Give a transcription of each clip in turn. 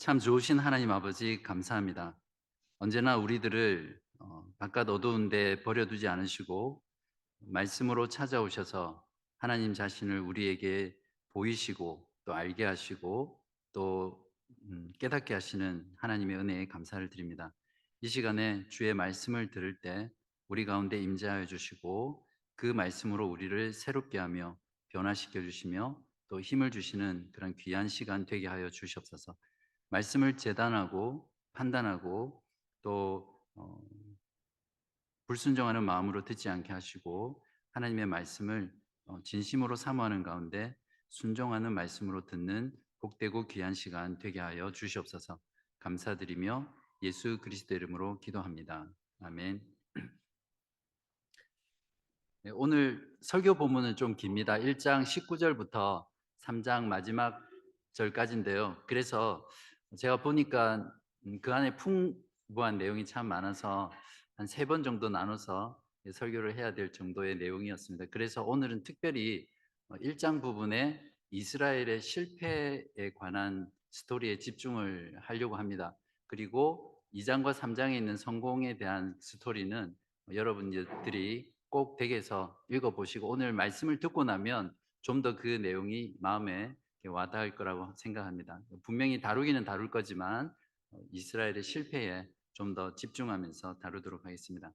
참 좋으신 하나님 아버지 감사합니다. 언제나 우리들을 바깥 어두운 데 버려두지 않으시고 말씀으로 찾아오셔서 하나님 자신을 우리에게 보이시고 또 알게 하시고 또 깨닫게 하시는 하나님의 은혜에 감사를 드립니다. 이 시간에 주의 말씀을 들을 때 우리 가운데 임재하여 주시고 그 말씀으로 우리를 새롭게 하며 변화시켜 주시며 또 힘을 주시는 그런 귀한 시간 되게 하여 주시옵소서. 말씀을 재단하고 판단하고 또 불순종하는 마음으로 듣지 않게 하시고 하나님의 말씀을 진심으로 사모하는 가운데 순종하는 말씀으로 듣는 복되고 귀한 시간 되게 하여 주시옵소서. 감사드리며 예수 그리스도 이름으로 기도합니다. 아멘. 네, 오늘 설교 본문은 좀 깁니다. 1장 19절부터 3장 마지막 절까지인데요. 그래서 제가 보니까 그 안에 풍부한 내용이 참 많아서 한 3번 정도 나눠서 설교를 해야 될 정도의 내용이었습니다. 그래서 오늘은 특별히 1장 부분에 이스라엘의 실패에 관한 스토리에 집중을 하려고 합니다. 그리고 2장과 3장에 있는 성공에 대한 스토리는 여러분들이 꼭 댁에서 읽어보시고 오늘 말씀을 듣고 나면 좀 더 그 내용이 마음에 와닿을 거라고 생각합니다. 분명히 다루기는 다룰 거지만 이스라엘의 실패에 좀 더 집중하면서 다루도록 하겠습니다.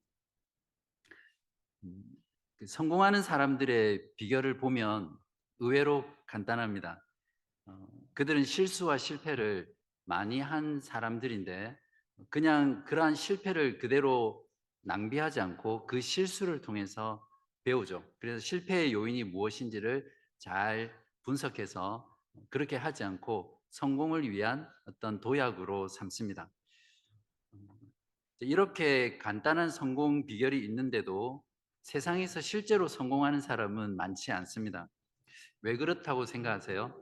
음, 성공하는 사람들의 비결을 보면 의외로 간단합니다. 그들은 실수와 실패를 많이 한 사람들인데 그냥 그러한 실패를 그대로 낭비하지 않고 그 실수를 통해서 배우죠. 그래서 실패의 요인이 무엇인지를 잘 분석해서 그렇게 하지 않고 성공을 위한 어떤 도약으로 삼습니다. 이렇게 간단한 성공 비결이 있는데도 세상에서 실제로 성공하는 사람은 많지 않습니다. 왜 그렇다고 생각하세요?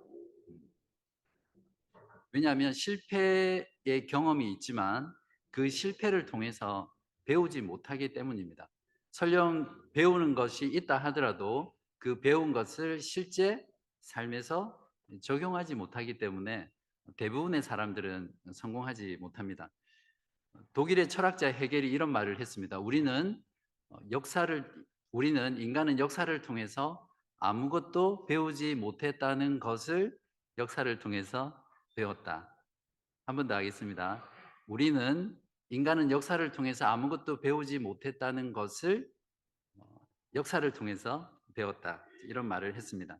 왜냐하면 실패의 경험이 있지만 그 실패를 통해서 배우지 못하기 때문입니다. 설령 배우는 것이 있다 하더라도 그 배운 것을 실제 삶에서 적용하지 못하기 때문에 대부분의 사람들은 성공하지 못합니다. 독일의 철학자 헤겔이 이런 말을 했습니다. 우리는 인간은 역사를 통해서 아무것도 배우지 못했다는 것을 역사를 통해서 배웠다. 한 번 더 하겠습니다. 우리는 인간은 역사를 통해서 아무것도 배우지 못했다는 것을 역사를 통해서 배웠다. 이런 말을 했습니다.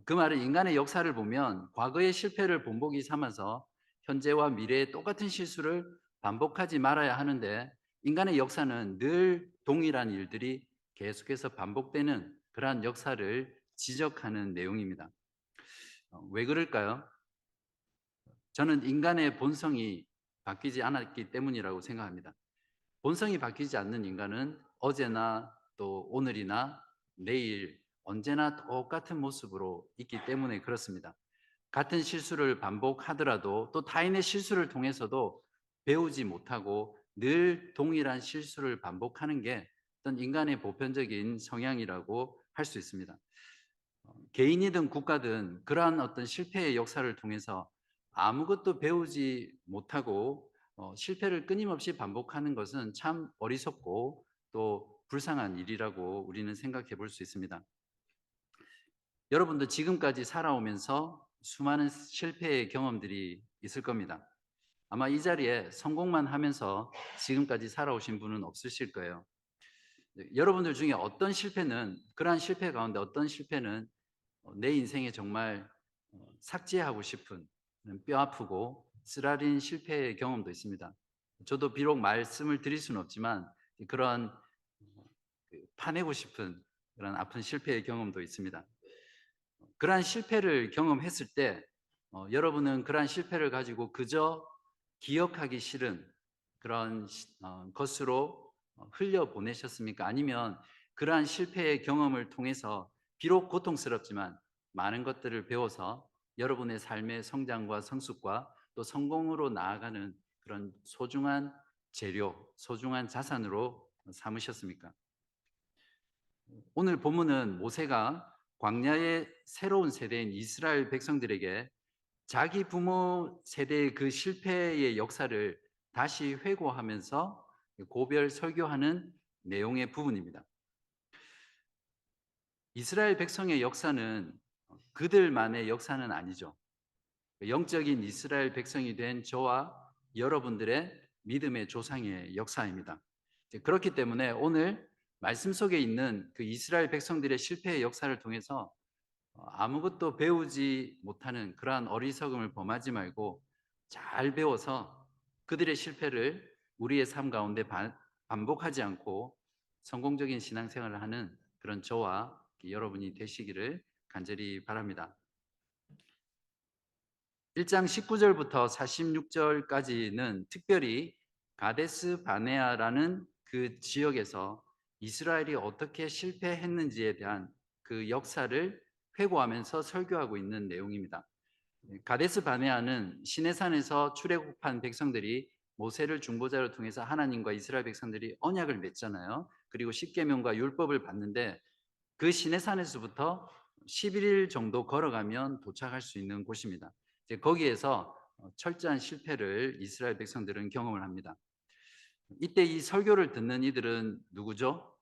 그 말은 인간의 역사를 보면 과거의 실패를 본보기 삼아서 현재와 미래의 똑같은 실수를 반복하지 말아야 하는데 인간의 역사는 늘 동일한 일들이 계속해서 반복되는 그러한 역사를 지적하는 내용입니다. 왜 그럴까요? 저는 인간의 본성이 바뀌지 않았기 때문이라고 생각합니다. 본성이 바뀌지 않는 인간은 어제나 또 오늘이나 내일 언제나 똑같은 모습으로 있기 때문에 그렇습니다. 같은 실수를 반복하더라도 또 타인의 실수를 통해서도 배우지 못하고 늘 동일한 실수를 반복하는 게 어떤 인간의 보편적인 성향이라고 할 수 있습니다. 개인이든 국가든 그러한 어떤 실패의 역사를 통해서 아무것도 배우지 못하고 실패를 끊임없이 반복하는 것은 참 어리석고 또 불쌍한 일이라고 우리는 생각해 볼 수 있습니다. 여러분도 지금까지 살아오면서 수많은 실패의 경험들이 있을 겁니다. 아마 이 자리에 성공만 하면서 지금까지 살아오신 분은 없으실 거예요. 여러분들 중에 그러한 실패 가운데 어떤 실패는 내 인생에 정말 삭제하고 싶은 뼈 아프고 쓰라린 실패의 경험도 있습니다. 저도 비록 말씀을 드릴 수는 없지만 그런 파내고 싶은 그런 아픈 실패의 경험도 있습니다. 그러한 실패를 경험했을 때 여러분은 그러한 실패를 가지고 그저 기억하기 싫은 그런 것으로 흘려보내셨습니까? 아니면 그러한 실패의 경험을 통해서 비록 고통스럽지만 많은 것들을 배워서 여러분의 삶의 성장과 성숙과 또 성공으로 나아가는 그런 소중한 재료, 소중한 자산으로 삼으셨습니까? 오늘 본문은 모세가 광야의 새로운 세대인 이스라엘 백성들에게 자기 부모 세대의 그 실패의 역사를 다시 회고하면서 고별 설교하는 내용의 부분입니다. 이스라엘 백성의 역사는 그들만의 역사는 아니죠. 영적인 이스라엘 백성이 된 저와 여러분들의 믿음의 조상의 역사입니다. 그렇기 때문에 오늘 말씀 속에 있는 그 이스라엘 백성들의 실패의 역사를 통해서 아무것도 배우지 못하는 그러한 어리석음을 범하지 말고 잘 배워서 그들의 실패를 우리의 삶 가운데 반복하지 않고 성공적인 신앙생활을 하는 그런 저와 여러분이 되시기를 간절히 바랍니다. 1장 19절부터 46절까지는 특별히 가데스 바네아라는 그 지역에서 이스라엘이 어떻게 실패했는지에 대한 그 역사를 회고하면서 설교하고 있는 내용입니다. 가데스 바네아는 시내산에서 출애굽한 백성들이 모세를 중보자로 통해서 하나님과 이스라엘 백성들이 언약을 맺잖아요. 그리고 십계명과 율법을 받는데 그 시내산에서부터 11일 정도 걸어가면 도착할 수 있는 곳입니다. 이제 거기에서 철저한 실패를 이스라엘 백성들은 경험을 합니다. 이때 이 설교를 듣는 이들은 누구죠?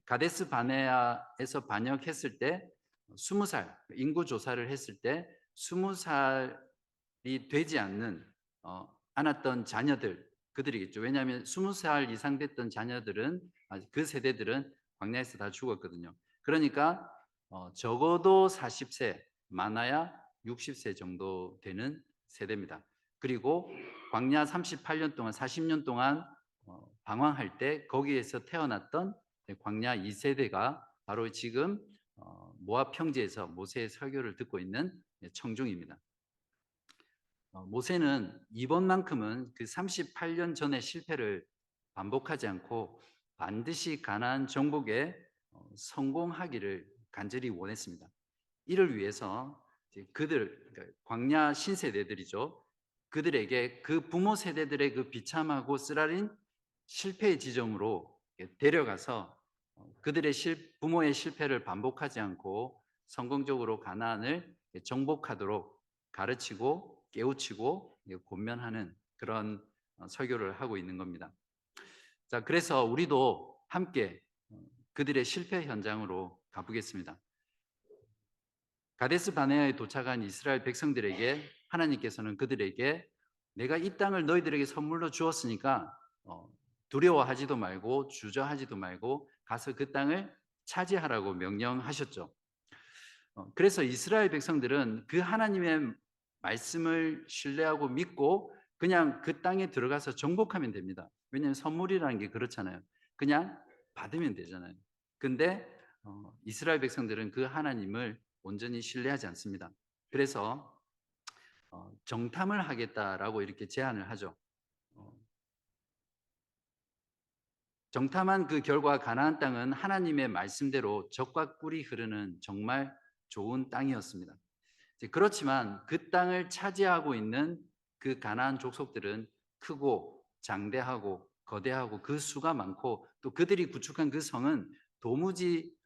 가데스 바네아에서 반역했을 때 20살 인구 조사를 했을 때 20살이 되지 않았던 자녀들 그들이겠죠. 왜냐하면 20살 이상 됐던 자녀들은 그 세대들은 광야에서 다 죽었거든요. 그러니까 적어도 40세, 많아야 60세 정도 되는 세대입니다. 그리고 광야 38년 동안 40년 동안 방황할 때 거기에서 태어났던 광야 2세대가 바로 지금 모압 평지에서 모세의 설교를 듣고 있는 청중입니다. 모세는 이번만큼은 그 38년 전의 실패를 반복하지 않고 반드시 가나안 정복에 성공하기를 간절히 원했습니다. 이를 위해서 그러니까 광야 신세대들이죠. 그들에게 그 부모 세대들의 그 비참하고 쓰라린 실패의 지점으로 데려가서 그들의 부모의 실패를 반복하지 않고 성공적으로 가나안을 정복하도록 가르치고 깨우치고 권면하는 그런 설교를 하고 있는 겁니다. 자, 그래서 우리도 함께 그들의 실패 현장으로 가보겠습니다. 가데스 바네아에 도착한 이스라엘 백성들에게 하나님께서는 그들에게 내가 이 땅을 너희들에게 선물로 주었으니까 두려워하지도 말고 주저하지도 말고 가서 그 땅을 차지하라고 명령하셨죠. 그래서 이스라엘 백성들은 그 하나님의 말씀을 신뢰하고 믿고 그냥 그 땅에 들어가서 정복하면 됩니다. 왜냐하면 선물이라는 게 그렇잖아요. 그냥 받으면 되잖아요. 근데 이스라엘 백성들은 그 하나님을 온전히 신뢰하지 않습니다. 그래서 정탐을 하겠다라고 이렇게 제안을 하죠. 정탐한 그 결과 가나안 땅은 하나님의 말씀대로 젖과 꿀이 흐르는 정말 좋은 땅이었습니다. 그렇지만 그 땅을 차지하고 있는 그 가나안 족속들은 크고 장대하고 거대하고 그 수가 많고 또 그들이 구축한 그 성은 도무지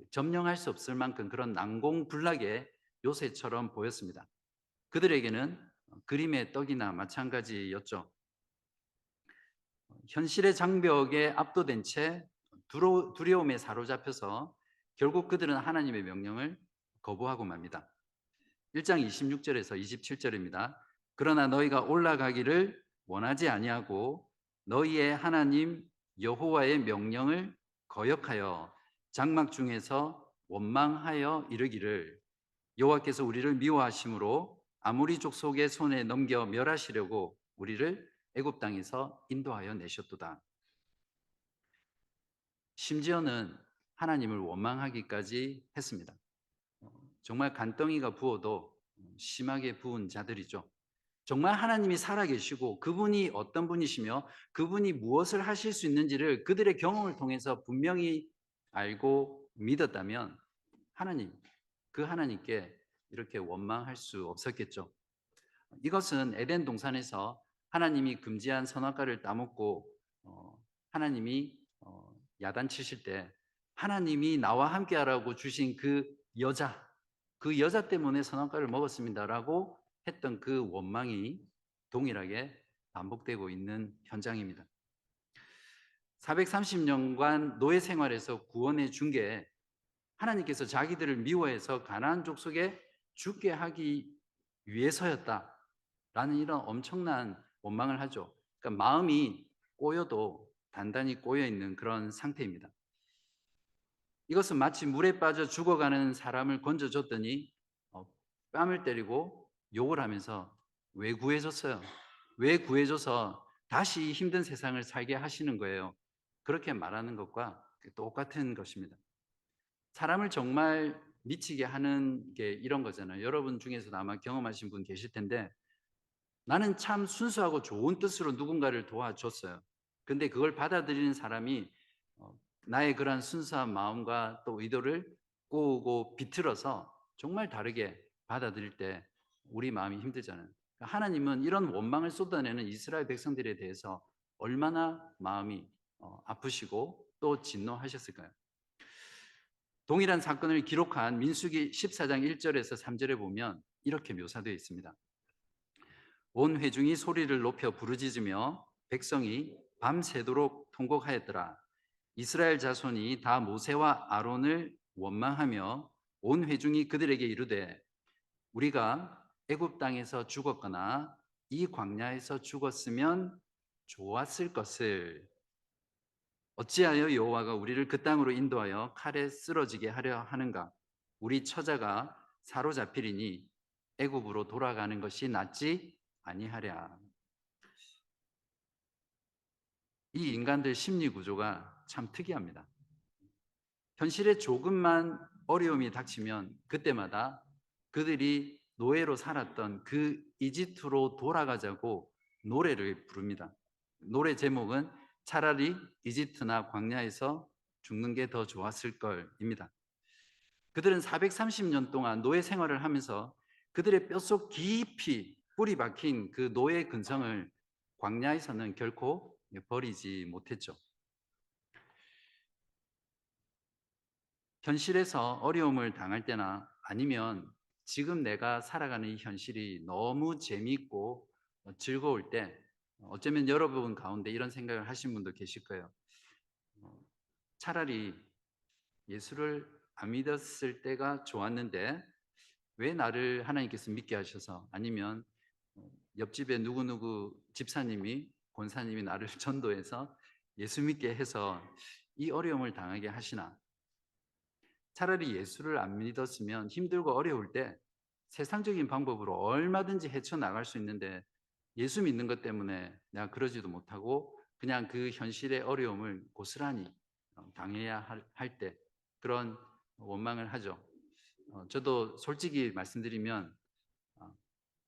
점령할 수 없을 만큼 그런 난공불락의 요새처럼 보였습니다. 그들에게는 그림의 떡이나 마찬가지였죠. 현실의 장벽에 압도된 채 두려움에 사로잡혀서 결국 그들은 하나님의 명령을 거부하고 맙니다. 1장 26절에서 27절입니다. 그러나 너희가 올라가기를 원하지 아니하고 너희의 하나님 여호와의 명령을 거역하여 장막 중에서 원망하여 이르기를 여호와께서 우리를 미워하심으로 아무리 족속의 손에 넘겨 멸하시려고 우리를 애굽 땅에서 인도하여 내셨도다. 심지어는 하나님을 원망하기까지 했습니다. 정말 간덩이가 부어도 심하게 부은 자들이죠. 정말 하나님이 살아계시고 그분이 어떤 분이시며 그분이 무엇을 하실 수 있는지를 그들의 경험을 통해서 분명히 알고 믿었다면 그 하나님께 이렇게 원망할 수 없었겠죠. 이것은 에덴 동산에서 하나님이 금지한 선악과를 따먹고 하나님이 야단치실 때 하나님이 나와 함께하라고 주신 그 여자 때문에 선악과를 먹었습니다라고 했던 그 원망이 동일하게 반복되고 있는 현장입니다. 430년간 노예 생활에서 구원해 준 게 하나님께서 자기들을 미워해서 가나안 족속에 죽게 하기 위해서였다라는 이런 엄청난 원망을 하죠. 그러니까 마음이 꼬여도 단단히 꼬여 있는 그런 상태입니다. 이것은 마치 물에 빠져 죽어가는 사람을 건져줬더니 뺨을 때리고 욕을 하면서 왜 구해줬어요? 왜 구해줘서 다시 힘든 세상을 살게 하시는 거예요? 그렇게 말하는 것과 똑같은 것입니다. 사람을 정말 미치게 하는 게 이런 거잖아요. 여러분 중에서도 아마 경험하신 분 계실 텐데, 나는 참 순수하고 좋은 뜻으로 누군가를 도와줬어요. 근데 그걸 받아들이는 사람이 나의 그러한 순수한 마음과 또 의도를 꼬우고 비틀어서 정말 다르게 받아들일 때 우리 마음이 힘들잖아요. 하나님은 이런 원망을 쏟아내는 이스라엘 백성들에 대해서 얼마나 마음이 아프시고 또 진노하셨을까요? 동일한 사건을 기록한 민수기 14장 1절에서 3절에 보면 이렇게 묘사되어 있습니다. 온 회중이 소리를 높여 부르짖으며 백성이 밤새도록 통곡하였더라. 이스라엘 자손이 다 모세와 아론을 원망하며 온 회중이 그들에게 이르되 우리가 애굽 땅에서 죽었거나 이 광야에서 죽었으면 좋았을 것을 어찌하여 여호와가 우리를 그 땅으로 인도하여 칼에 쓰러지게 하려 하는가? 우리 처자가 사로잡히리니 애굽으로 돌아가는 것이 낫지 아니하랴. 이 인간들 심리 구조가 참 특이합니다. 현실에 조금만 어려움이 닥치면 그때마다 그들이 노예로 살았던 그 이집트로 돌아가자고 노래를 부릅니다. 노래 제목은 차라리 이집트나 광야에서 죽는 게 더 좋았을 걸입니다. 그들은 430년 동안 노예 생활을 하면서 그들의 뼛속 깊이 뿌리 박힌 그 노예 근성을 광야에서는 결코 버리지 못했죠. 현실에서 어려움을 당할 때나 아니면 지금 내가 살아가는 이 현실이 너무 재미있고 즐거울 때 어쩌면 여러분 가운데 이런 생각을 하신 분도 계실 거예요. 차라리 예수를 안 믿었을 때가 좋았는데 왜 나를 하나님께서 믿게 하셔서 아니면 옆집에 누구누구 집사님이 권사님이 나를 전도해서 예수 믿게 해서 이 어려움을 당하게 하시나. 차라리 예수를 안 믿었으면 힘들고 어려울 때 세상적인 방법으로 얼마든지 헤쳐나갈 수 있는데 예수 믿는 것 때문에 내가 그러지도 못하고 그냥 그 현실의 어려움을 고스란히 당해야 할 때 그런 원망을 하죠. 저도 솔직히 말씀드리면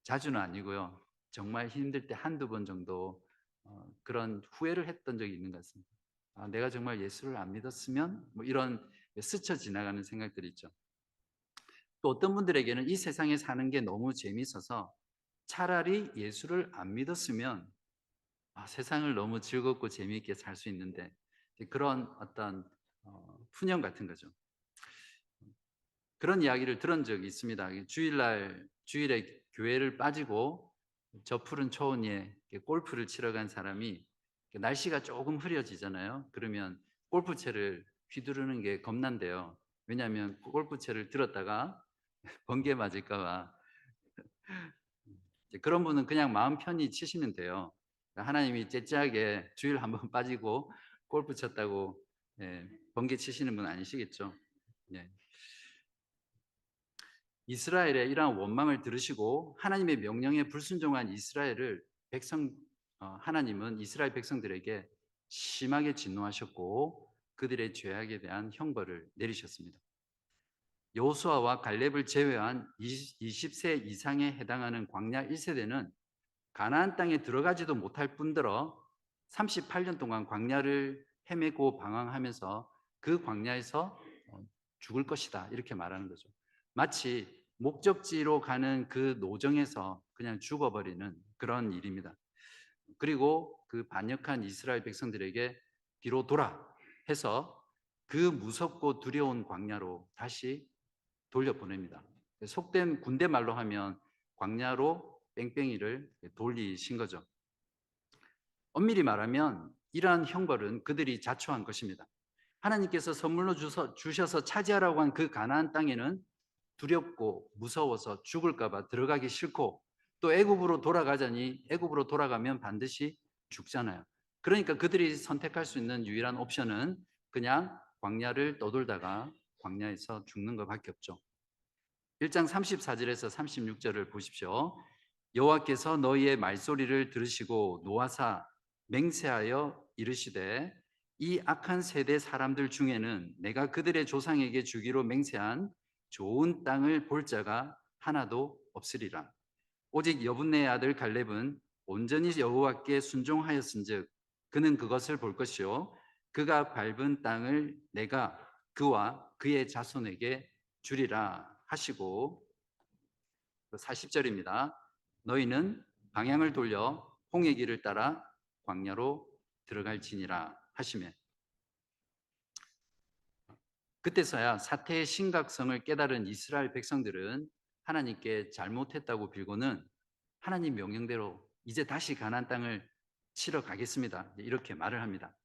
자주는 아니고요. 정말 힘들 때 한두 번 정도 그런 후회를 했던 적이 있는 것 같습니다. 내가 정말 예수를 안 믿었으면 뭐 이런 스쳐 지나가는 생각들이 있죠. 또 어떤 분들에게는 이 세상에 사는 게 너무 재미있어서 차라리 예수를 안 믿었으면 세상을 너무 즐겁고 재미있게 살 수 있는데 그런 어떤 푸념 같은 거죠. 그런 이야기를 들은 적이 있습니다. 주일에 교회를 빠지고 저 푸른 초원에 골프를 치러 간 사람이 날씨가 조금 흐려지잖아요. 그러면 골프채를 휘두르는 게 겁난대요. 왜냐하면 골프채를 들었다가 번개 맞을까 봐. 그런 분은 그냥 마음 편히 치시면 돼요. 하나님이 째째하게 주일 한번 빠지고 골프 쳤다고 번개 치시는 분 아니시겠죠. 예. 이스라엘의 이러한 원망을 들으시고 하나님의 명령에 불순종한 하나님은 이스라엘 백성들에게 심하게 진노하셨고 그들의 죄악에 대한 형벌을 내리셨습니다. 여호수아와 갈렙을 제외한 20세 이상에 해당하는 광야 1세대는 가나안 땅에 들어가지도 못할 뿐더러 38년 동안 광야를 헤매고 방황하면서 그 광야에서 죽을 것이다 이렇게 말하는 거죠. 마치 목적지로 가는 그 노정에서 그냥 죽어버리는 그런 일입니다. 그리고 그 반역한 이스라엘 백성들에게 뒤로 돌아 해서 그 무섭고 두려운 광야로 다시 돌려보냅니다. 속된 군대 말로 하면 광야로 뺑뺑이를 돌리신 거죠. 엄밀히 말하면 이러한 형벌은 그들이 자초한 것입니다. 하나님께서 선물로 주셔서 차지하라고 한 그 가나안 땅에는 두렵고 무서워서 죽을까 봐 들어가기 싫고, 또 애굽으로 돌아가자니 애굽으로 돌아가면 반드시 죽잖아요. 그러니까 그들이 선택할 수 있는 유일한 옵션은 그냥 광야를 떠돌다가 광야에서 죽는 것밖에 없죠. 1장 34절에서 36절을 보십시오. 여호와께서 너희의 말소리를 들으시고 노하사 맹세하여 이르시되 이 악한 세대 사람들 중에는 내가 그들의 조상에게 주기로 맹세한 좋은 땅을 볼 자가 하나도 없으리라. 오직 여분네의 아들 갈렙은 온전히 여호와께 순종하였은즉 그는 그것을 볼 것이요 그가 밟은 땅을 내가 그와 그의 자손에게 주리라 하시고, 40절입니다. 너희는 방향을 돌려 홍해 길을 따라 광야로 들어갈지니라 하시매, 그때서야 사태의 심각성을 깨달은 이스라엘 백성들은 하나님께 잘못했다고 빌고는 하나님 명령대로 이제 다시 가나안 땅을 치러 가겠습니다, 이렇게 말을 합니다.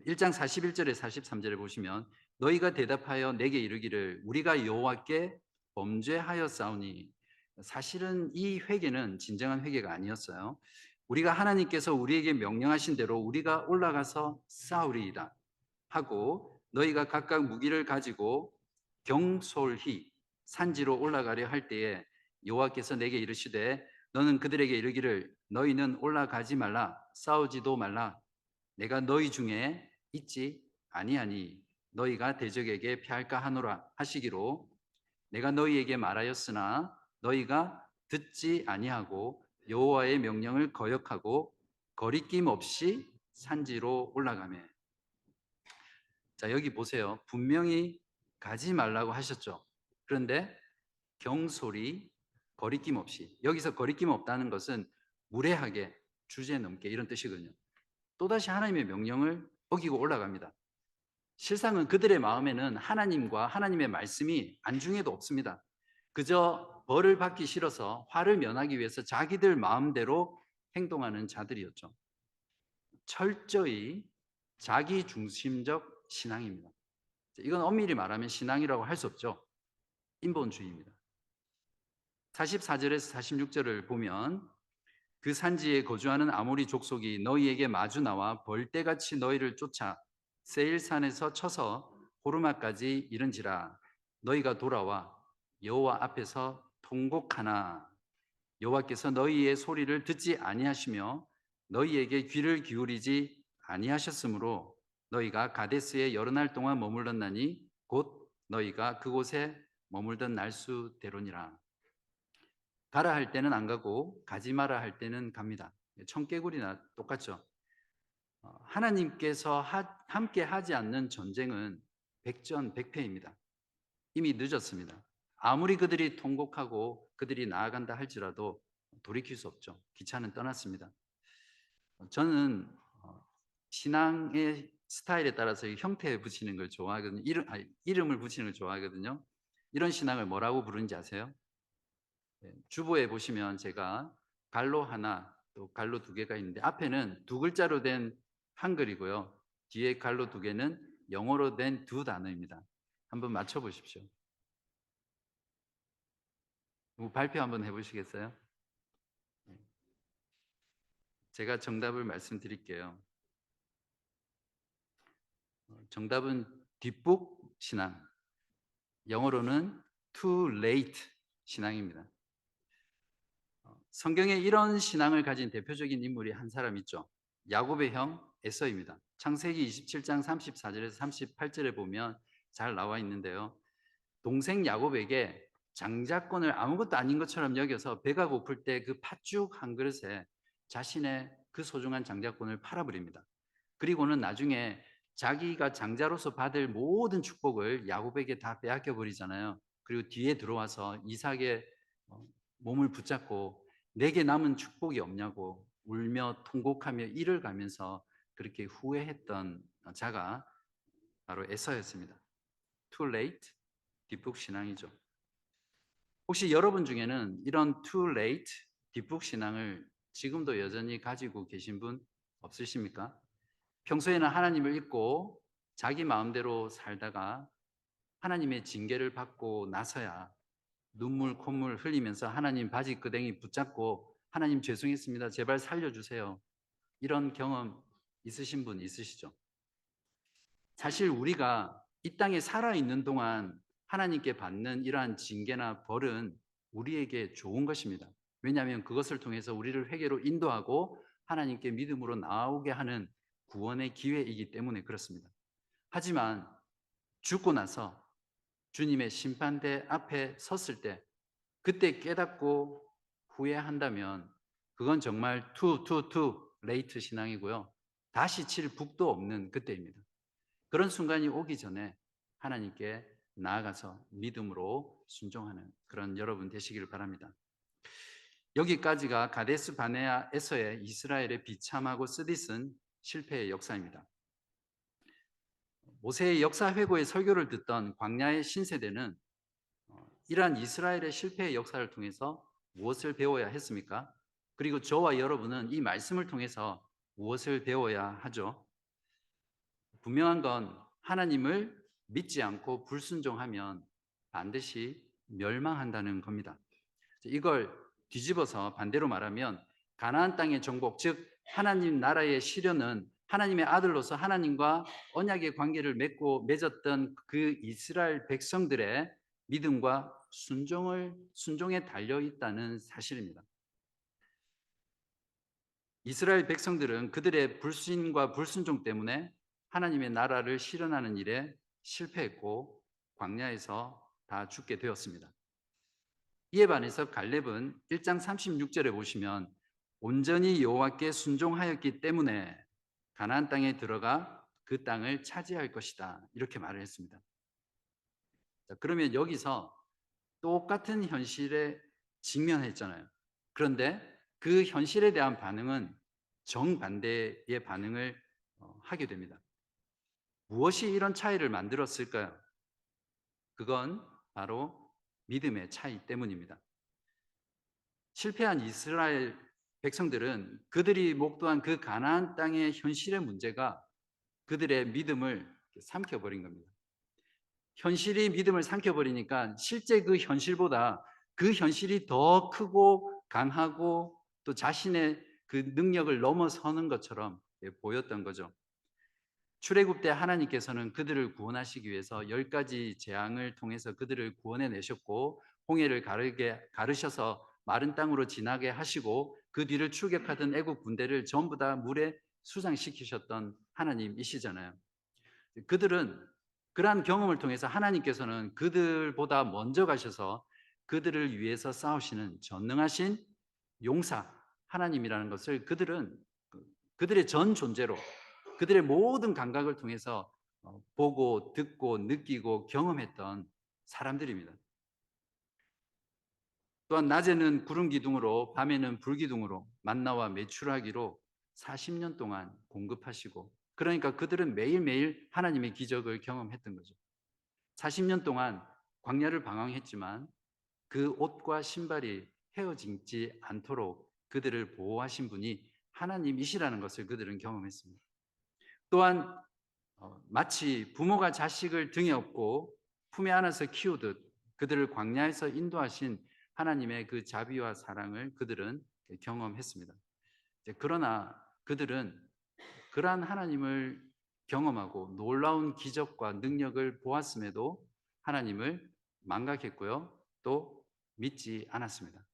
1장 41절에 43절에 보시면 너희가 대답하여 내게 이르기를 우리가 여호와께 범죄하였사오니, 사실은 이 회개는 진정한 회개가 아니었어요. 우리가 하나님께서 우리에게 명령하신 대로 우리가 올라가서 싸우리이다 하고, 너희가 각각 무기를 가지고 경솔히 산지로 올라가려 할 때에 여호와께서 내게 이르시되 너는 그들에게 이르기를 너희는 올라가지 말라 싸우지도 말라 내가 너희 중에 있지 아니하니 너희가 대적에게 패할까 하노라 하시기로 내가 너희에게 말하였으나 너희가 듣지 아니하고 여호와의 명령을 거역하고 거리낌 없이 산지로 올라가매. 자, 여기 보세요. 분명히 가지 말라고 하셨죠. 그런데 경솔히 거리낌 없이, 여기서 거리낌 없다는 것은 무례하게 주제넘게 이런 뜻이거든요. 또다시 하나님의 명령을 어기고 올라갑니다. 실상은 그들의 마음에는 하나님과 하나님의 말씀이 안중에도 없습니다. 그저 벌을 받기 싫어서 화를 면하기 위해서 자기들 마음대로 행동하는 자들이었죠. 철저히 자기 중심적 신앙입니다. 이건 엄밀히 말하면 신앙이라고 할 수 없죠. 인본주의입니다. 44절에서 46절을 보면 그 산지에 거주하는 아모리 족속이 너희에게 마주 나와 벌떼같이 너희를 쫓아 세일산에서 쳐서 호르마까지 이른지라 너희가 돌아와 여호와 앞에서 통곡하나 여호와께서 너희의 소리를 듣지 아니하시며 너희에게 귀를 기울이지 아니하셨으므로 너희가 가데스에 여러 날 동안 머물렀나니 곧 너희가 그곳에 머물던 날수대로니라. 가라 할 때는 안 가고 가지 마라 할 때는 갑니다. 청개구리나 똑같죠. 하나님께서 함께 하지 않는 전쟁은 백전백패입니다. 이미 늦었습니다. 아무리 그들이 통곡하고 그들이 나아간다 할지라도 돌이킬 수 없죠. 기차는 떠났습니다. 저는 신앙의 스타일에 따라서 형태에 붙이는 걸 좋아하거든요. 이름을 붙이는 걸 좋아하거든요. 이런 신앙을 뭐라고 부르는지 아세요? 주보에 보시면 제가 갈로 하나 또 갈로 두 개가 있는데 앞에는 두 글자로 된 한글이고요. 뒤에 갈로 두 개는 영어로 된 두 단어입니다. 한번 맞춰 보십시오. 발표 한번 해보시겠어요? 제가 정답을 말씀드릴게요. 정답은 뒷북 신앙, 영어로는 too late 신앙입니다. 성경에 이런 신앙을 가진 대표적인 인물이 한 사람 있죠. 야곱의 형 에서입니다. 창세기 27장 34절에서 38절에 보면 잘 나와 있는데요. 동생 야곱에게 장자권을 아무것도 아닌 것처럼 여겨서 배가 고플 때 그 팥죽 한 그릇에 자신의 그 소중한 장자권을 팔아버립니다. 그리고는 나중에 자기가 장자로서 받을 모든 축복을 야곱에게 다 빼앗겨 버리잖아요. 그리고 뒤에 들어와서 이삭의 몸을 붙잡고 내게 남은 축복이 없냐고 울며 통곡하며 이를 가면서 그렇게 후회했던 자가 바로 에서였습니다. Too late, 뒷북 신앙이죠. 혹시 여러분 중에는 이런 too late 뒷북 신앙을 지금도 여전히 가지고 계신 분 없으십니까? 평소에는 하나님을 믿고 자기 마음대로 살다가 하나님의 징계를 받고 나서야 눈물 콧물 흘리면서 하나님 바지끄댕이 붙잡고 하나님 죄송했습니다. 제발 살려주세요. 이런 경험 있으신 분 있으시죠? 사실 우리가 이 땅에 살아있는 동안 하나님께 받는 이러한 징계나 벌은 우리에게 좋은 것입니다. 왜냐하면 그것을 통해서 우리를 회개로 인도하고 하나님께 믿음으로 나오게 하는 구원의 기회이기 때문에 그렇습니다. 하지만 죽고 나서 주님의 심판대 앞에 섰을 때 그때 깨닫고 후회한다면 그건 정말 투 레이트 신앙이고요. 다시 칠 북도 없는 그때입니다. 그런 순간이 오기 전에 하나님께 나아가서 믿음으로 순종하는 그런 여러분 되시기를 바랍니다. 여기까지가 가데스 바네아에서의 이스라엘의 비참하고 쓰디쓴 실패의 역사입니다. 모세의 역사 회고의 설교를 듣던 광야의 신세대는 이러한 이스라엘의 실패의 역사를 통해서 무엇을 배워야 했습니까? 그리고 저와 여러분은 이 말씀을 통해서 무엇을 배워야 하죠? 분명한 건 하나님을 믿지 않고 불순종하면 반드시 멸망한다는 겁니다. 이걸 뒤집어서 반대로 말하면 가나안 땅의 정복, 즉 하나님 나라의 실현은 하나님의 아들로서 하나님과 언약의 관계를 맺었던 그 이스라엘 백성들의 믿음과 순종에 달려 있다는 사실입니다. 이스라엘 백성들은 그들의 불신과 불순종 때문에 하나님의 나라를 실현하는 일에 실패했고 광야에서 다 죽게 되었습니다. 이에 반해서 갈렙은 1장 36절에 보시면 온전히 여호와께 순종하였기 때문에 가나안 땅에 들어가 그 땅을 차지할 것이다. 이렇게 말을 했습니다. 자, 그러면 여기서 똑같은 현실에 직면했잖아요. 그런데 그 현실에 대한 반응은 정반대의 반응을 하게 됩니다. 무엇이 이런 차이를 만들었을까요? 그건 바로 믿음의 차이 때문입니다. 실패한 이스라엘 백성들은 그들이 목도한 그 가나안 땅의 현실의 문제가 그들의 믿음을 삼켜버린 겁니다. 현실이 믿음을 삼켜버리니까 실제 그 현실보다 그 현실이 더 크고 강하고 또 자신의 그 능력을 넘어서는 것처럼 보였던 거죠. 출애굽 때 하나님께서는 그들을 구원하시기 위해서 10가지 재앙을 통해서 그들을 구원해 내셨고 홍해를 가르셔서 마른 땅으로 지나게 하시고 그 뒤를 추격하던 애국 군대를 전부 다 물에 수상시키셨던 하나님이시잖아요. 그들은 그러한 경험을 통해서 하나님께서는 그들보다 먼저 가셔서 그들을 위해서 싸우시는 전능하신 용사 하나님이라는 것을 그들은 그들의 전 존재로 그들의 모든 감각을 통해서 보고 듣고 느끼고 경험했던 사람들입니다. 또한 낮에는 구름 기둥으로 밤에는 불 기둥으로 만나와 메추라기로 40년 동안 공급하시고 그러니까 그들은 매일매일 하나님의 기적을 경험했던 거죠. 40년 동안 광야를 방황했지만 그 옷과 신발이 헤어지지 않도록 그들을 보호하신 분이 하나님이시라는 것을 그들은 경험했습니다. 또한 마치 부모가 자식을 등에 업고 품에 안아서 키우듯 그들을 광야에서 인도하신 하나님의 그 자비와 사랑을 그들은 경험했습니다. 그러나 그들은 그러한 하나님을 경험하고 놀라운 기적과 능력을 보았음에도 하나님을 망각했고요. 또 믿지 않았습니다.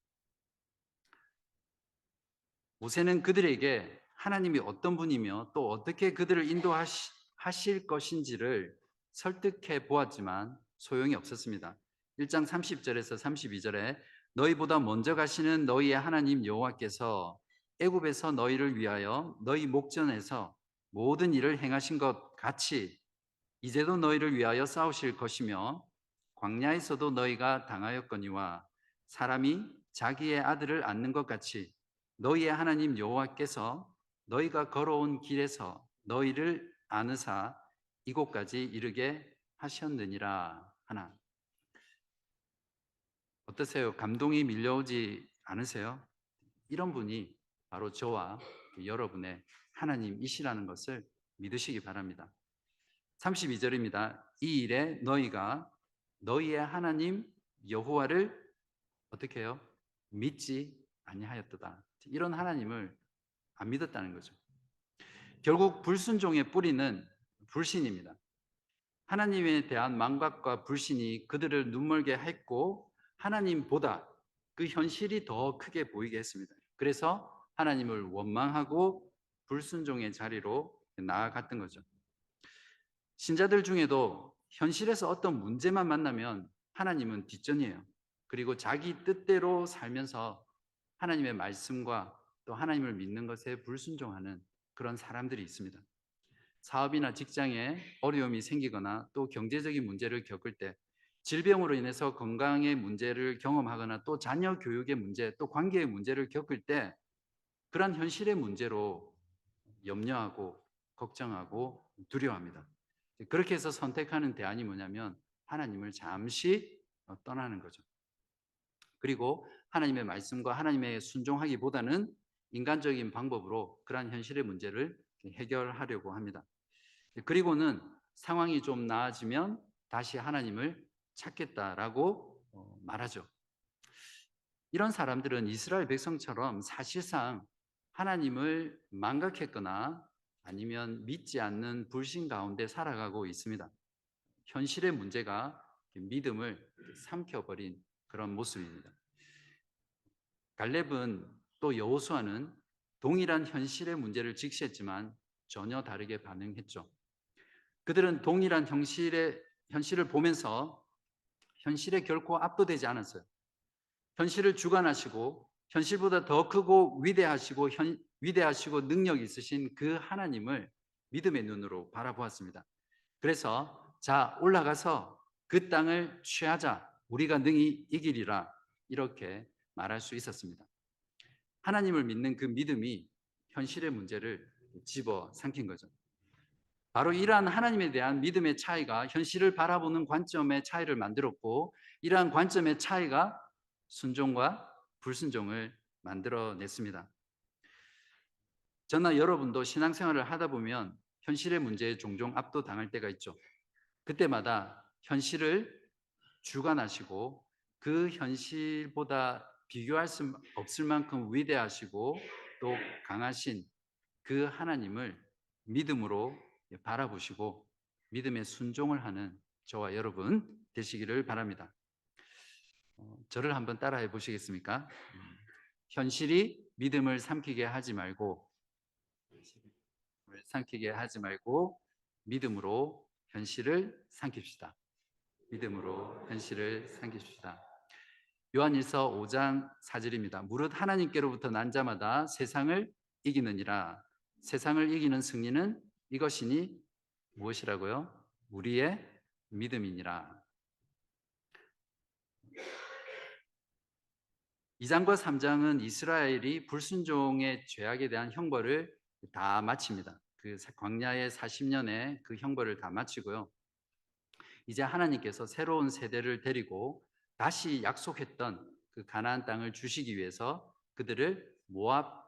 모세는 그들에게 하나님이 어떤 분이며 또 어떻게 그들을 인도하실 것인지를 설득해 보았지만 소용이 없었습니다. 1장 30절에서 32절에 너희보다 먼저 가시는 너희의 하나님 여호와께서 애굽에서 너희를 위하여 너희 목전에서 모든 일을 행하신 것 같이 이제도 너희를 위하여 싸우실 것이며 광야에서도 너희가 당하였거니와 사람이 자기의 아들을 안는 것 같이 너희의 하나님 여호와께서 너희가 걸어온 길에서 너희를 안으사 이곳까지 이르게 하셨느니라 하나. 어떠세요? 감동이 밀려오지 않으세요? 이런 분이 바로 저와 여러분의 하나님이시라는 것을 믿으시기 바랍니다. 32절입니다. 이 일에 너희가 너희의 하나님 여호와를 어떻게 해요? 믿지 아니하였도다. 이런 하나님을 안 믿었다는 거죠. 결국 불순종의 뿌리는 불신입니다. 하나님에 대한 망각과 불신이 그들을 눈멀게 했고 하나님보다 그 현실이 더 크게 보이게 했습니다. 그래서 하나님을 원망하고 불순종의 자리로 나아갔던 거죠. 신자들 중에도 현실에서 어떤 문제만 만나면 하나님은 뒷전이에요. 그리고 자기 뜻대로 살면서 하나님의 말씀과 또 하나님을 믿는 것에 불순종하는 그런 사람들이 있습니다. 사업이나 직장에 어려움이 생기거나 또 경제적인 문제를 겪을 때, 질병으로 인해서 건강의 문제를 경험하거나 또 자녀 교육의 문제, 또 관계의 문제를 겪을 때 그러한 현실의 문제로 염려하고 걱정하고 두려워합니다. 그렇게 해서 선택하는 대안이 뭐냐면 하나님을 잠시 떠나는 거죠. 그리고 하나님의 말씀과 하나님의 순종하기보다는 인간적인 방법으로 그러한 현실의 문제를 해결하려고 합니다. 그리고는 상황이 좀 나아지면 다시 하나님을 찾겠다라고 말하죠. 이런 사람들은 이스라엘 백성처럼 사실상 하나님을 망각했거나 아니면 믿지 않는 불신 가운데 살아가고 있습니다. 현실의 문제가 믿음을 삼켜버린 그런 모습입니다. 갈렙은 또 여호수아는 동일한 현실의 문제를 직시했지만 전혀 다르게 반응했죠. 그들은 동일한 현실을 보면서 현실에 결코 압도되지 않았어요. 현실을 주관하시고 현실보다 더 크고 위대하시고 능력 있으신 그 하나님을 믿음의 눈으로 바라보았습니다. 그래서 자, 올라가서 그 땅을 취하자. 우리가 능히 이기리라. 이렇게 말할 수 있었습니다. 하나님을 믿는 그 믿음이 현실의 문제를 집어삼킨 거죠. 바로 이러한 하나님에 대한 믿음의 차이가 현실을 바라보는 관점의 차이를 만들었고, 이러한 관점의 차이가 순종과 불순종을 만들어냈습니다. 저나 여러분도 신앙생활을 하다 보면 현실의 문제에 종종 압도당할 때가 있죠. 그때마다 현실을 주관하시고 그 현실보다 비교할 수 없을 만큼 위대하시고 또 강하신 그 하나님을 믿음으로 바라보시고 믿음의 순종을 하는 저와 여러분 되시기를 바랍니다. 저를 한번 따라해 보시겠습니까? 현실이 믿음을 삼키게 하지 말고 믿음으로 현실을 삼킵시다. 믿음으로 현실을 삼깁시다. 요한일서 5장 4절입니다. 무릇 하나님께로부터 난 자마다 세상을 이기느니라. 세상을 이기는 승리는 이것이니 무엇이라고요? 우리의 믿음이니라. 2장과 3장은 이스라엘이 불순종의 죄악에 대한 형벌을 다 마칩니다. 그 광야의 40년의 그 형벌을 다 마치고요. 이제 하나님께서 새로운 세대를 데리고 다시 약속했던 그 가나안 땅을 주시기 위해서 그들을 모압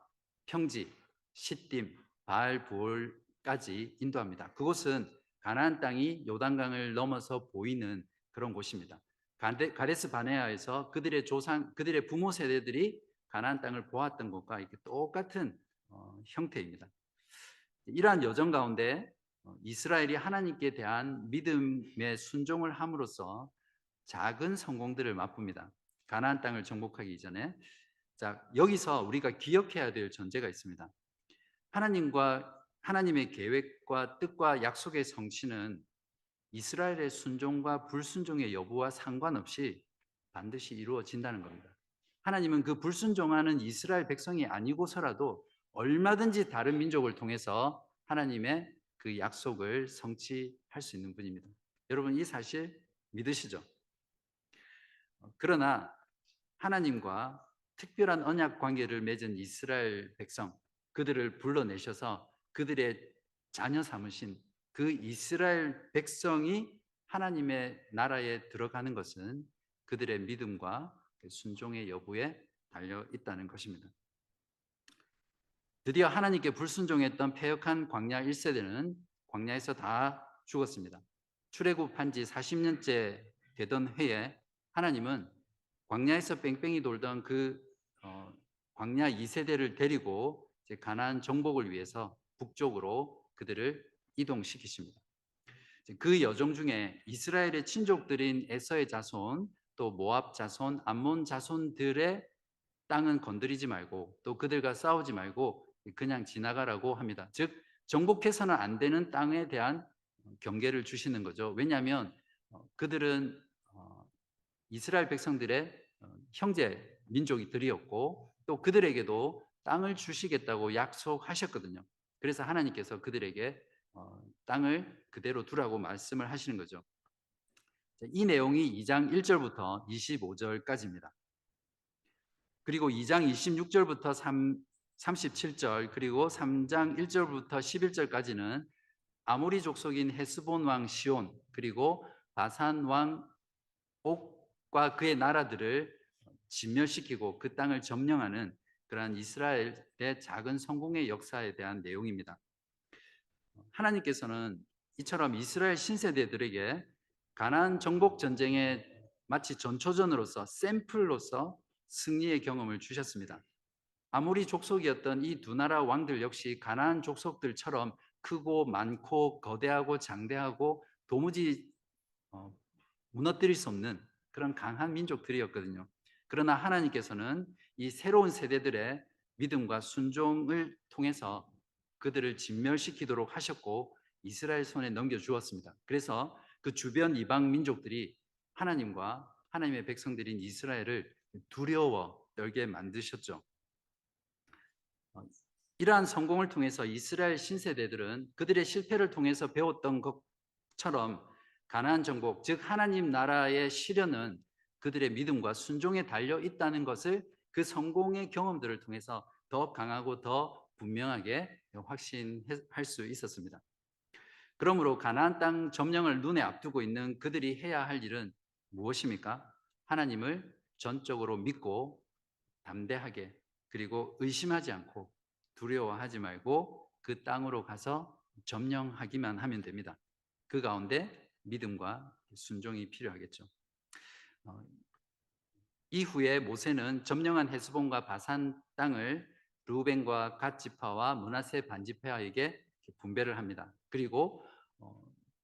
평지, 시딤, 바알브올까지 인도합니다. 그곳은 가나안 땅이 요단강을 넘어서 보이는 그런 곳입니다. 가데스 바네아에서 그들의 부모 세대들이 가나안 땅을 보았던 것과 이렇게 똑같은 형태입니다. 이러한 여정 가운데 이스라엘이 하나님께 대한 믿음의 순종을 함으로써 작은 성공들을 맛봅니다. 가나안 땅을 정복하기 이전에. 자, 여기서 우리가 기억해야 될 전제가 있습니다. 하나님의 계획과 뜻과 약속의 성취는 이스라엘의 순종과 불순종의 여부와 상관없이 반드시 이루어진다는 겁니다. 하나님은 그 불순종하는 이스라엘 백성이 아니고서라도 얼마든지 다른 민족을 통해서 하나님의 그 약속을 성취할 수 있는 분입니다. 여러분, 이 사실 믿으시죠? 그러나 하나님과 특별한 언약 관계를 맺은 이스라엘 백성, 그들을 불러내셔서 그들의 자녀 삼으신 그 이스라엘 백성이 하나님의 나라에 들어가는 것은 그들의 믿음과 순종의 여부에 달려 있다는 것입니다. 드디어 하나님께 불순종했던 패역한 광야 1세대는 광야에서 다 죽었습니다. 출애굽한 지 40년째 되던 해에 하나님은 광야에서 뺑뺑이 돌던 광야 2세대를 데리고 이제 가나안 정복을 위해서 북쪽으로 그들을 이동시키십니다. 그 여정 중에 이스라엘의 친족들인 에서의 자손, 또 모압 자손, 암몬 자손들의 땅은 건드리지 말고 또 그들과 싸우지 말고 그냥 지나가라고 합니다. 즉 정복해서는 안 되는 땅에 대한 경계를 주시는 거죠. 왜냐하면 그들은 이스라엘 백성들의 형제 민족들이었고 또 그들에게도 땅을 주시겠다고 약속하셨거든요. 그래서 하나님께서 그들에게 땅을 그대로 두라고 말씀을 하시는 거죠. 이 내용이 2장 1절부터 25절까지입니다. 그리고 2장 26절부터 37절 그리고 3장 1절부터 11절까지는 아모리 족속인 헤스본 왕 시온 그리고 바산 왕 옥과 그의 나라들을 진멸시키고 그 땅을 점령하는 그러한 이스라엘의 작은 성공의 역사에 대한 내용입니다. 하나님께서는 이처럼 이스라엘 신세대들에게 가나안 정복 전쟁에 마치 전초전으로서 샘플로서 승리의 경험을 주셨습니다. 아모리 족속이었던 이 두 나라 왕들 역시 가나안 족속들처럼 크고 많고 거대하고 장대하고 도무지 무너뜨릴 수 없는 그런 강한 민족들이었거든요. 그러나 하나님께서는 이 새로운 세대들의 믿음과 순종을 통해서 그들을 진멸시키도록 하셨고 이스라엘 손에 넘겨주었습니다. 그래서 그 주변 이방 민족들이 하나님과 하나님의 백성들인 이스라엘을 두려워 떨게 만드셨죠. 이러한 성공을 통해서 이스라엘 신세대들은 그들의 실패를 통해서 배웠던 것처럼 가나안 정복, 즉 하나님 나라의 실현은 그들의 믿음과 순종에 달려 있다는 것을 그 성공의 경험들을 통해서 더 강하고 더 분명하게 확신할 수 있었습니다. 그러므로 가나안 땅 점령을 눈에 앞두고 있는 그들이 해야 할 일은 무엇입니까? 하나님을 전적으로 믿고 담대하게 그리고 의심하지 않고 두려워하지 말고 그 땅으로 가서 점령하기만 하면 됩니다. 그 가운데 믿음과 순종이 필요하겠죠. 이후에 모세는 점령한 헤스본과 바산 땅을 르우벤과 갓 지파와 므낫세 반 지파에게 분배를 합니다. 그리고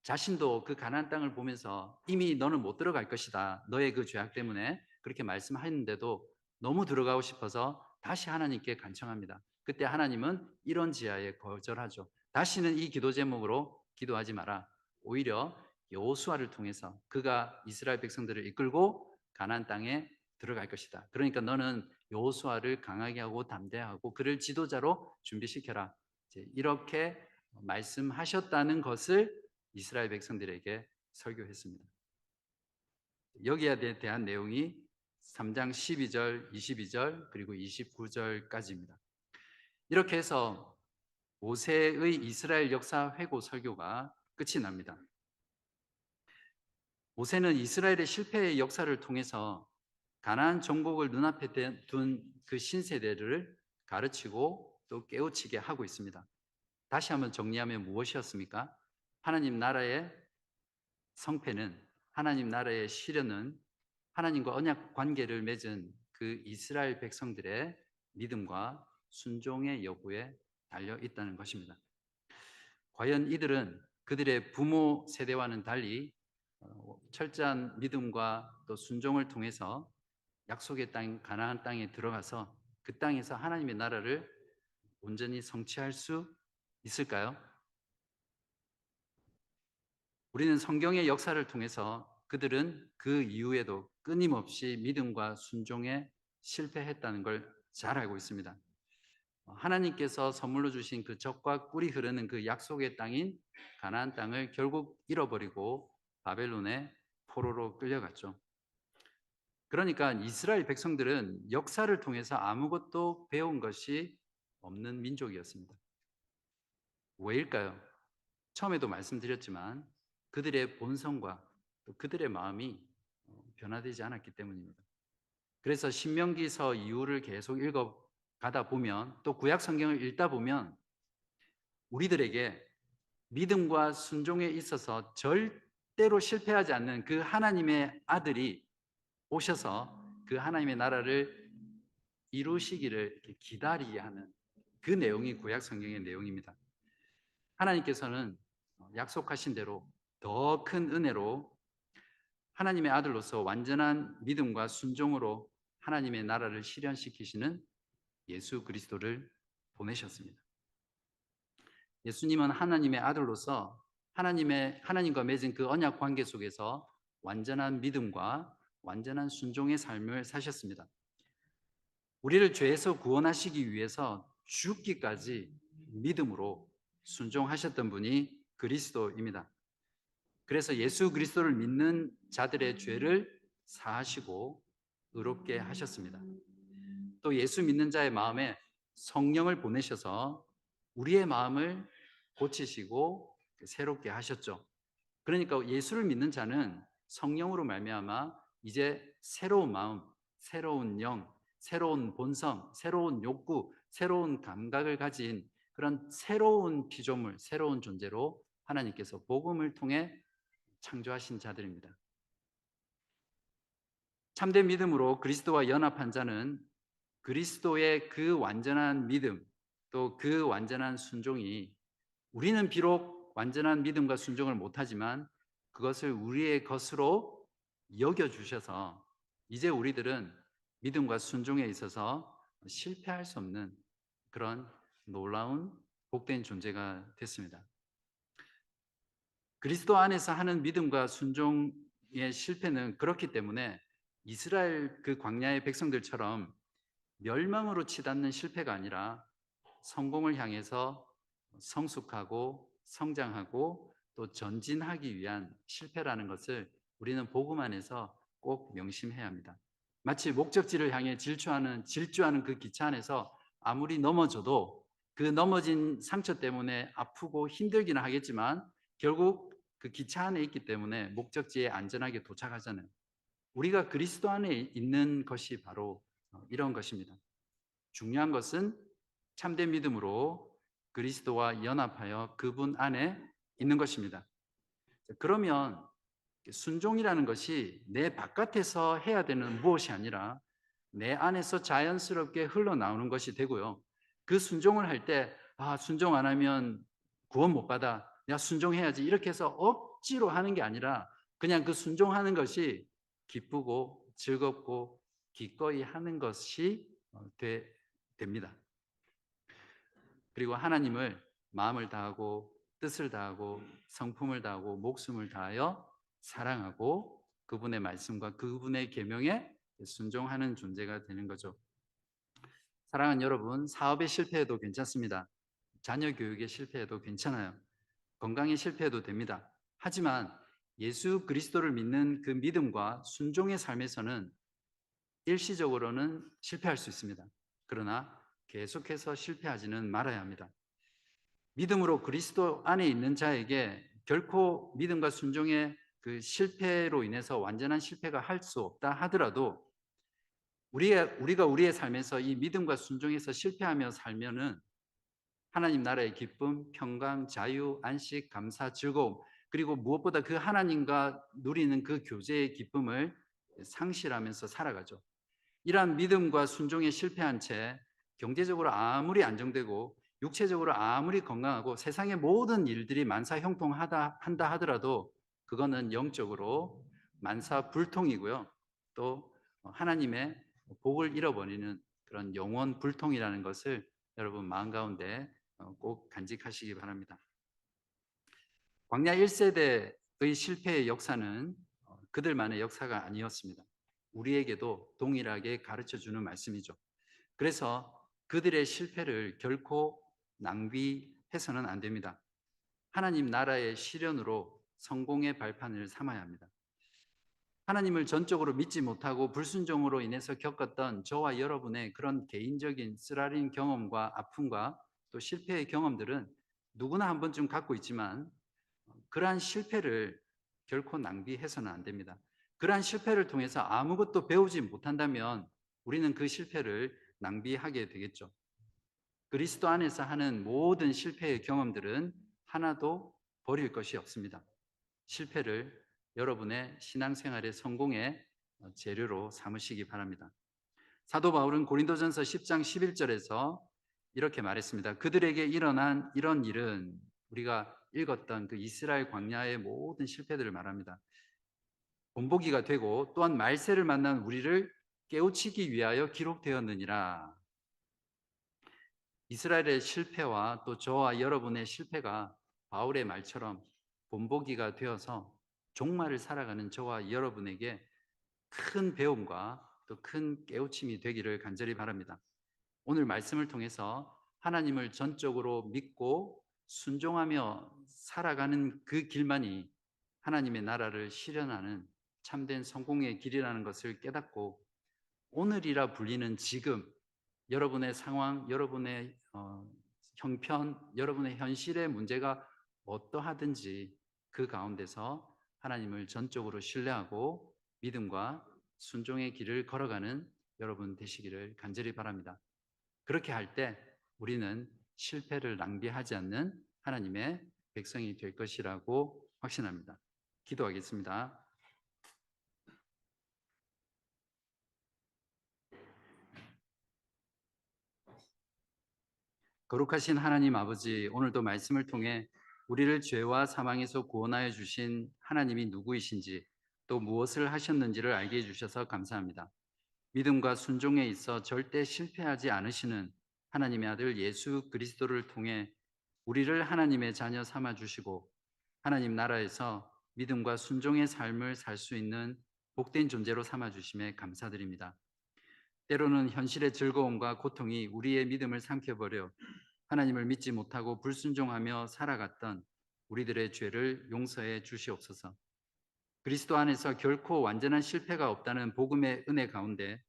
자신도 그 가나안 땅을 보면서 이미 너는 못 들어갈 것이다. 너의 그 죄악 때문에 그렇게 말씀하셨는데도 너무 들어가고 싶어서 다시 하나님께 간청합니다. 그때 하나님은 이런 지하에 거절하죠. 다시는 이 기도 제목으로 기도하지 마라. 오히려 여호수아를 통해서 그가 이스라엘 백성들을 이끌고 가나안 땅에 들어갈 것이다. 그러니까 너는 여호수아를 강하게 하고 담대하고 그를 지도자로 준비시켜라. 이렇게 말씀하셨다는 것을 이스라엘 백성들에게 설교했습니다. 여기에 대한 내용이 3장 12절, 22절 그리고 29절까지입니다. 이렇게 해서 모세의 이스라엘 역사 회고 설교가 끝이 납니다. 모세는 이스라엘의 실패의 역사를 통해서 가나안 정복을 눈앞에 둔 그 신세대를 가르치고 또 깨우치게 하고 있습니다. 다시 한번 정리하면 무엇이었습니까? 하나님 나라의 성패는, 하나님 나라의 실현은 하나님과 언약 관계를 맺은 그 이스라엘 백성들의 믿음과 순종의 여부에 달려 있다는 것입니다. 과연 이들은 그들의 부모 세대와는 달리 철저한 믿음과 또 순종을 통해서 약속의 땅 가나안 땅에 들어가서 그 땅에서 하나님의 나라를 온전히 성취할 수 있을까요? 우리는 성경의 역사를 통해서 그들은 그 이후에도 끊임없이 믿음과 순종에 실패했다는 걸 잘 알고 있습니다. 하나님께서 선물로 주신 그 젖과 꿀이 흐르는 그 약속의 땅인 가나안 땅을 결국 잃어버리고 바벨론의 포로로 끌려갔죠. 그러니까 이스라엘 백성들은 역사를 통해서 아무것도 배운 것이 없는 민족이었습니다. 왜일까요? 처음에도 말씀드렸지만 그들의 본성과 또 그들의 마음이 변화되지 않았기 때문입니다. 그래서 신명기서 이후를 계속 읽어 가다 보면, 또 구약 성경을 읽다 보면 우리들에게 믿음과 순종에 있어서 절대로 실패하지 않는 그 하나님의 아들이 오셔서 그 하나님의 나라를 이루시기를 이렇게 기다리게 하는 그 내용이 구약 성경의 내용입니다. 하나님께서는 약속하신 대로 더 큰 은혜로 하나님의 아들로서 완전한 믿음과 순종으로 하나님의 나라를 실현시키시는 예수 그리스도를 보내셨습니다. 예수님은 하나님의 아들로서 하나님과 맺은 그 언약 관계 속에서 완전한 믿음과 완전한 순종의 삶을 사셨습니다. 우리를 죄에서 구원하시기 위해서 죽기까지 믿음으로 순종하셨던 분이 그리스도입니다. 그래서 예수 그리스도를 믿는 자들의 죄를 사하시고 의롭게 하셨습니다. 또 예수 믿는 자의 마음에 성령을 보내셔서 우리의 마음을 고치시고 새롭게 하셨죠. 그러니까 예수를 믿는 자는 성령으로 말미암아 이제 새로운 마음, 새로운 영, 새로운 본성, 새로운 욕구, 새로운 감각을 가진 그런 새로운 피조물, 새로운 존재로 하나님께서 복음을 통해 창조하신 자들입니다. 참된 믿음으로 그리스도와 연합한 자는 그리스도의 그 완전한 믿음, 또 그 완전한 순종이, 우리는 비록 완전한 믿음과 순종을 못하지만 그것을 우리의 것으로 여겨주셔서 이제 우리들은 믿음과 순종에 있어서 실패할 수 없는 그런 놀라운 복된 존재가 됐습니다. 그리스도 안에서 하는 믿음과 순종의 실패는 그렇기 때문에 이스라엘 그 광야의 백성들처럼 멸망으로 치닫는 실패가 아니라 성공을 향해서 성숙하고 성장하고 또 전진하기 위한 실패라는 것을 우리는 복음 안에서 꼭 명심해야 합니다. 마치 목적지를 향해 질주하는 그 기차 안에서 아무리 넘어져도 그 넘어진 상처 때문에 아프고 힘들기는 하겠지만 결국 그 기차 안에 있기 때문에 목적지에 안전하게 도착하잖아요. 우리가 그리스도 안에 있는 것이 바로 이런 것입니다. 중요한 것은 참된 믿음으로 그리스도와 연합하여 그분 안에 있는 것입니다. 그러면 순종이라는 것이 내 바깥에서 해야 되는 무엇이 아니라 내 안에서 자연스럽게 흘러나오는 것이 되고요. 그 순종을 할 때, 순종 안 하면 구원 못 받아. 내가 순종해야지. 이렇게 해서 억지로 하는 게 아니라 그냥 그 순종하는 것이 기쁘고 즐겁고 기꺼이 하는 것이 됩니다. 그리고 하나님을 마음을 다하고 뜻을 다하고 성품을 다하고 목숨을 다하여 사랑하고 그분의 말씀과 그분의 계명에 순종하는 존재가 되는 거죠. 사랑하는 여러분, 사업에 실패해도 괜찮습니다. 자녀 교육에 실패해도 괜찮아요. 건강에 실패해도 됩니다. 하지만 예수 그리스도를 믿는 그 믿음과 순종의 삶에서는 일시적으로는 실패할 수 있습니다. 그러나 계속해서 실패하지는 말아야 합니다. 믿음으로 그리스도 안에 있는 자에게 결코 믿음과 순종의 그 실패로 인해서 완전한 실패가 할 수 없다 하더라도 우리가 우리의 삶에서 이 믿음과 순종에서 실패하며 살면은 하나님 나라의 기쁨, 평강, 자유, 안식, 감사, 즐거움, 그리고 무엇보다 그 하나님과 누리는 그 교제의 기쁨을 상실하면서 살아가죠. 이러한 믿음과 순종에 실패한 채 경제적으로 아무리 안정되고 육체적으로 아무리 건강하고 세상의 모든 일들이 만사형통한다 하더라도 그거는 영적으로 만사불통이고요. 또 하나님의 복을 잃어버리는 그런 영원 불통이라는 것을 여러분 마음 가운데 꼭 간직하시기 바랍니다. 광야 1세대의 실패의 역사는 그들만의 역사가 아니었습니다. 우리에게도 동일하게 가르쳐주는 말씀이죠. 그래서 그들의 실패를 결코 낭비해서는 안 됩니다. 하나님 나라의 실현으로 성공의 발판을 삼아야 합니다. 하나님을 전적으로 믿지 못하고 불순종으로 인해서 겪었던 저와 여러분의 그런 개인적인 쓰라린 경험과 아픔과 또 실패의 경험들은 누구나 한 번쯤 갖고 있지만 그러한 실패를 결코 낭비해서는 안 됩니다. 그러한 실패를 통해서 아무것도 배우지 못한다면 우리는 그 실패를 낭비하게 되겠죠. 그리스도 안에서 하는 모든 실패의 경험들은 하나도 버릴 것이 없습니다. 실패를 여러분의 신앙생활의 성공의 재료로 삼으시기 바랍니다. 사도 바울은 고린도전서 10장 11절에서 이렇게 말했습니다. 그들에게 일어난 이런 일은, 우리가 읽었던 그 이스라엘 광야의 모든 실패들을 말합니다, 본보기가 되고 또한 말세를 만난 우리를 깨우치기 위하여 기록되었느니라. 이스라엘의 실패와 또 저와 여러분의 실패가 바울의 말처럼 본보기가 되어서 종말을 살아가는 저와 여러분에게 큰 배움과 또 큰 깨우침이 되기를 간절히 바랍니다. 오늘 말씀을 통해서 하나님을 전적으로 믿고 순종하며 살아가는 그 길만이 하나님의 나라를 실현하는 참된 성공의 길이라는 것을 깨닫고, 오늘이라 불리는 지금, 여러분의 상황, 여러분의 형편, 여러분의 현실의 문제가 어떠하든지 그 가운데서 하나님을 전적으로 신뢰하고 믿음과 순종의 길을 걸어가는 여러분 되시기를 간절히 바랍니다. 그렇게 할 때 우리는 실패를 낭비하지 않는 하나님의 백성이 될 것이라고 확신합니다. 기도하겠습니다. 거룩하신 하나님 아버지, 오늘도 말씀을 통해 우리를 죄와 사망에서 구원하여 주신 하나님이 누구이신지, 또 무엇을 하셨는지를 알게 해주셔서 감사합니다. 믿음과 순종에 있어 절대 실패하지 않으시는 하나님의 아들 예수 그리스도를 통해 우리를 하나님의 자녀 삼아 주시고 하나님 나라에서 믿음과 순종의 삶을 살 수 있는 복된 존재로 삼아 주심에 감사드립니다. 때로는 현실의 즐거움과 고통이 우리의 믿음을 삼켜버려 하나님을 믿지 못하고 불순종하며 살아갔던 우리들의 죄를 용서해 주시옵소서. 그리스도 안에서 결코 완전한 실패가 없다는 복음의 은혜 가운데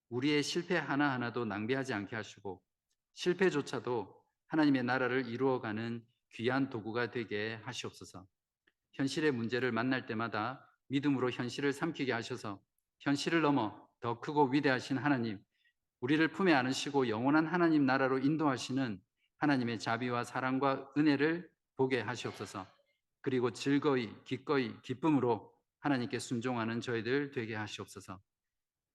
우리의 실패 하나하나도 낭비하지 않게 하시고, 실패조차도 하나님의 나라를 이루어가는 귀한 도구가 되게 하시옵소서. 현실의 문제를 만날 때마다 믿음으로 현실을 삼키게 하셔서 현실을 넘어 더 크고 위대하신 하나님, 우리를 품에 안으시고 영원한 하나님 나라로 인도하시는 하나님의 자비와 사랑과 은혜를 보게 하시옵소서. 그리고 즐거이 기꺼이 기쁨으로 하나님께 순종하는 저희들 되게 하시옵소서.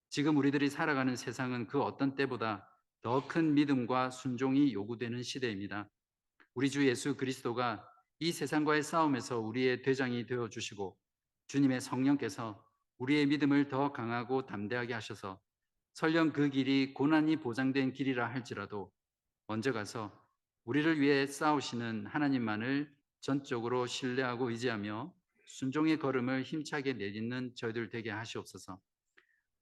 지금 우리들이 살아가는 세상은 그 어떤 때보다 더 큰 믿음과 순종이 요구되는 시대입니다. 우리 주 예수 그리스도가 이 세상과의 싸움에서 우리의 대장이 되어 주시고, 주님의 성령께서 우리의 믿음을 더 강하고 담대하게 하셔서 설령 그 길이 고난이 보장된 길이라 할지라도 먼저 가서 우리를 위해 싸우시는 하나님만을 전적으로 신뢰하고 의지하며 순종의 걸음을 힘차게 내딛는 저희들 되게 하시옵소서.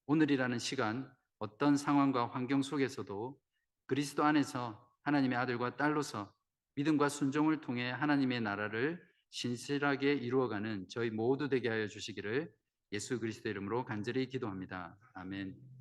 오늘이라는 시간, 어떤 상황과 환경 속에서도 그리스도 안에서 하나님의 아들과 딸로서 믿음과 순종을 통해 하나님의 나라를 신실하게 이루어가는 저희 모두 되게 하여 주시기를 예수 그리스도 이름으로 간절히 기도합니다. 아멘.